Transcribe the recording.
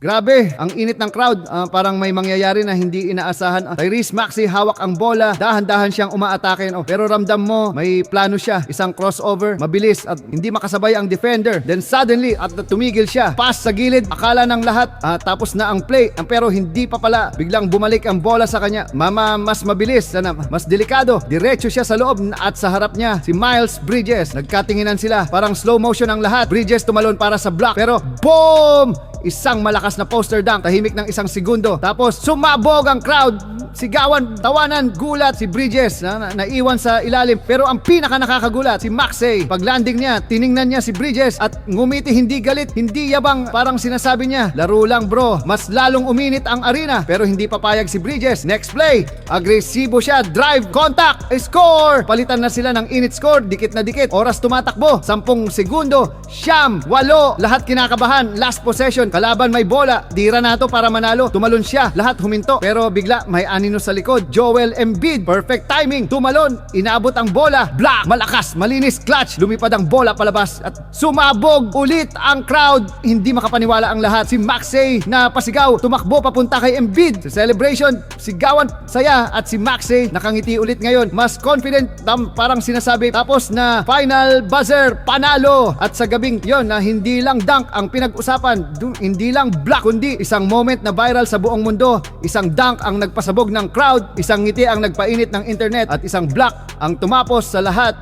Grabe, ang init ng crowd. Parang may mangyayari na hindi inaasahan. Tyrese Maxey hawak ang bola, dahan-dahan siyang umaatake. Pero ramdam mo, may plano siya. Isang crossover, mabilis at hindi makasabay ang defender. Then suddenly, at tumigil siya. Pass sa gilid, akala ng lahat. Tapos na ang play. Pero hindi pa pala. Biglang bumalik ang bola sa kanya. Mas mabilis, mas delikado. Diretso siya sa loob at sa harap niya si Miles Bridges. Nagkatinginan sila. Parang slow motion ang lahat. Bridges tumalon para sa block. Pero boom! Isang malakas na poster dunk, tahimik ng isang segundo. Tapos sumabog ang crowd. Sigawan, tawanan, gulat si Bridges na naiwan sa ilalim. Pero ang pinaka nakakagulat si Maxey. Pag landing niya, tiningnan niya si Bridges at ngumiti, hindi galit, hindi yabang. Parang sinasabi niya, laro lang bro. Mas lalong uminit ang arena. Pero hindi papayag si Bridges. Next play, agresibo siya, drive, contact, score. Palitan na sila ng init score, dikit na dikit. Oras tumatakbo, 10 segundo, 9, 8, lahat kinakabahan. Last possession, kalaban may bola. Tira na to para manalo. Tumalon siya, lahat huminto. Pero bigla may anino sa likod, Joel Embiid, perfect timing, tumalon, inabot ang bola, block, malakas, malinis, clutch, lumipad ang bola palabas at sumabog ulit ang crowd. Hindi makapaniwala ang lahat. Si Maxey na pasigaw, tumakbo papunta kay Embiid. Sa celebration, sigawan, saya at si Maxey nakangiti ulit ngayon. Mas confident, parang sinasabi. Tapos na final buzzer, panalo. At sa gabing yon na hindi lang dunk ang pinag-usapan, hindi lang block, kundi isang moment na viral sa buong mundo. Isang dunk ang nagpasabog ng crowd, isang ngiti ang nagpainit ng internet at isang block ang tumapos sa lahat.